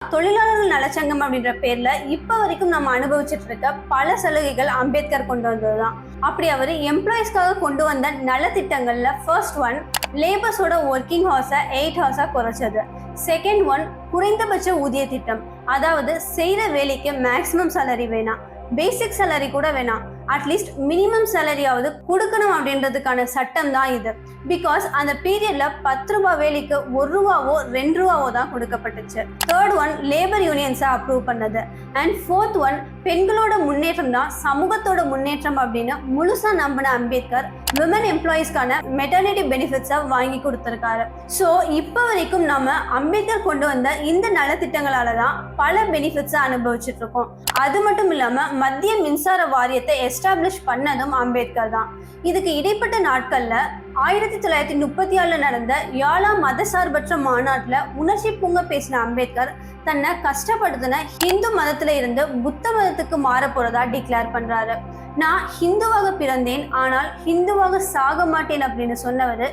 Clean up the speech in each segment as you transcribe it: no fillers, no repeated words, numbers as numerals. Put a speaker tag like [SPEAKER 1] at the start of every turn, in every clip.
[SPEAKER 1] தொழிலாளர்கள் நலச்சங்கம் அப்படின்ற பேர்ல இப்ப வரைக்கும் நம்ம அனுபவிச்சுட்டு இருக்க பல சலுகைகள் அம்பேத்கர் கொண்டு வந்ததுதான். அப்படி அவர் எம்ப்ளாயிஸ்க்காக கொண்டு வந்த நலத்திட்டங்கள்ல ஃபர்ஸ்ட் ஒன் லேபர்ஸோட ஒர்க்கிங் ஹவர்ஸை 8 ஹவர்ஸா குறைச்சது. செகண்ட் ஒன் குறைந்தபட்ச ஊதிய திட்டம், அதாவது செய்யற வேலைக்கு மேக்சிமம் சேலரி வேணாம், பேசிக் சேலரி கூட வேணாம், அட்லீஸ்ட் மினிமம் சேலரியாவது கொடுக்கணும் அப்படின்றதுக்கான சட்டம் தான் இது. பிகாஸ் அந்த பீரியட்ல 10 ரூபாய் வேலைக்கு 1 ரூபாவோ 2 ரூபாவோ தான் கொடுக்கப்பட்டுச்சு. தேர்ட் ஒன் லேபர் யூனியன்ஸை அப்ரூவ் பண்ணது. அண்ட் ஃபோர்த் ஒன் பெண்களோட முன்னேற்றம் தான் சமூகத்தோட முன்னேற்றம் அப்படின்னு முழுசா நம்பின அம்பேத்கர் விமன் எம்ப்ளாயிஸ்க்கான மெட்டர்னிட்டி பெனிஃபிட்ஸை வாங்கி கொடுத்துருக்காரு. ஸோ இப்போ வரைக்கும் நம்ம அம்பேத்கர் கொண்டு வந்த இந்த நலத்திட்டங்களால தான் பல பெனிஃபிட்ஸை அனுபவிச்சுட்டு இருக்கோம். அது மட்டும் இல்லாம மத்திய மின்சார வாரியத்தை எஸ்டாப்ளிஷ் பண்ணதும் அம்பேத்கர் தான். இதுக்கு இடைப்பட்ட நாட்கள்ல 1936 நடந்த யாழா மதசார்பற்ற மாநாட்டுல உணர்ச்சி பூங்க பேசின அம்பேத்கர் தன்னை கஷ்டப்படுத்தின ஹிந்து மதத்துல இருந்து புத்த மதத்துக்கு மாற போறதா டிக்ளேர் பண்றாரு. நான் ஹிந்துவாக பிறந்தேன், ஆனால் ஹிந்துவாக சாக மாட்டேன் அப்படின்னு சொன்னவர்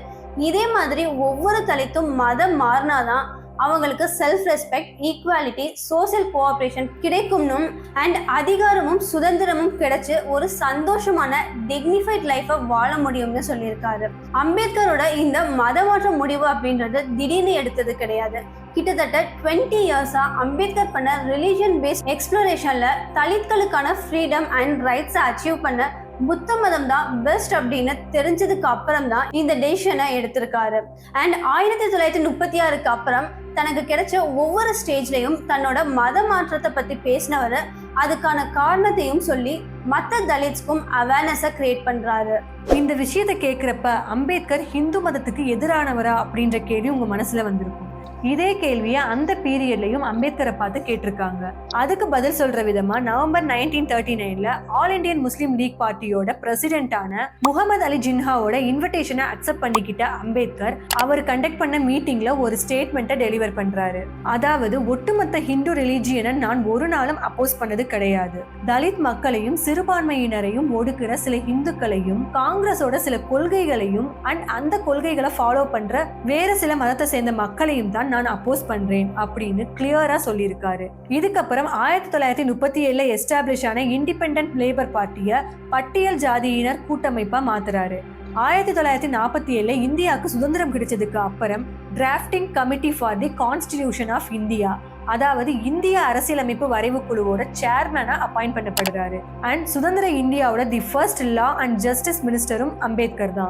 [SPEAKER 1] இதே மாதிரி ஒவ்வொரு தலித்தும் மதம் மாறினாதான் அவங்களுக்கு self respect, equality, social cooperation கிடைக்கும்னும் அண்ட் அதிகாரமும் சுதந்திரமும் கிடைச்சு ஒரு சந்தோஷமான டிக்னிஃபைட் லைஃபை வாழ முடியும்னு சொல்லியிருக்காரு. அம்பேத்கரோட இந்த மதமாற்ற முடிவு அப்படின்றது திடீர்னு எடுத்தது கிடையாது. கிட்டத்தட்ட 20 இயர்ஸா அம்பேத்கர் பண்ண ரிலிஜியன் பேஸ்ட் எக்ஸ்ப்ளோரேஷன்ல தலித்களுக்கான ஃப்ரீடம் அண்ட் ரைட்ஸை அச்சீவ் பண்ண புத்த மதம் தான் பெஸ்ட் அப்படின்னு தெரிஞ்சதுக்கு அப்புறம் தான் இந்த டெசிஷனை எடுத்திருக்காரு. அண்ட் 1936 அப்புறம் தனக்கு கிடைச்ச ஒவ்வொரு ஸ்டேஜ்லையும் தன்னோட மத மாற்றத்தை பத்தி பேசினவர் அதுக்கான காரணத்தையும் சொல்லி மற்ற தலித்ஸ்க்கும் அவேர்னஸை கிரியேட் பண்றாரு.
[SPEAKER 2] இந்த விஷயத்தை கேட்குறப்ப அம்பேத்கர் ஹிந்து மதத்துக்கு எதிரானவரா அப்படின்ற கேள்வி உங்க மனசுல வந்திருக்கும். இதே கேள்வியை அந்த பீரியட்லையும் அம்பேத்கரை பார்த்து கேட்டிருக்காங்க. அதுக்கு பதில் சொல்ற விதமா நவம்பர் 1939 ஆல் இண்டியன் முஸ்லீம் லீக் பார்ட்டியோட பிரசிடென்டான முகமது அலி ஜின்ஹாவோட இன்விடேஷனை அக்செப்ட் பண்ணிக்கிட்ட அம்பேத்கர் அவர் கண்டக்ட் பண்ண மீட்டிங்ல ஒரு ஸ்டேட்மெண்ட்டை டெலிவர் பண்றாரு. அதாவது ஒட்டுமொத்த ஹிந்து ரிலீஜியனை நான் ஒரு நாளும் அப்போஸ் பண்ணது கிடையாது. தலித் மக்களையும் சிறுபான்மையினரையும் ஒடுக்குற சில இந்துக்களையும் காங்கிரஸோட சில கொள்கைகளையும் அண்ட் அந்த கொள்கைகளை ஃபாலோ பண்ற வேற சில மதத்தை சேர்ந்த மக்களையும் தான் நான் அப்போஸ் பண்றேன் அப்படின்னு கிளியரா சொல்லியிருக்காரு. இதுக்கப்புறம் 1937 எஸ்டாப்ளிஷ் ஆன இண்டிபெண்டன்ட் லேபர் பார்ட்டிய பட்டியல் ஜாதியினர் கூட்டமைப்பா மாத்துறாரு. 1947 இந்தியாவுக்கு சுதந்திரம் கிடைச்சதுக்கு அப்புறம் drafting committee for the constitution of India, அதாவது இந்திய அரசியலமைப்பு வரைவு குழுவோட சேர்மனா அப்பாயிண்ட் பண்ணப்படுறாரு. அண்ட் சுதந்திர இந்தியாவோட the first law and justice மினிஸ்டரும் அம்பேத்கர் தான்.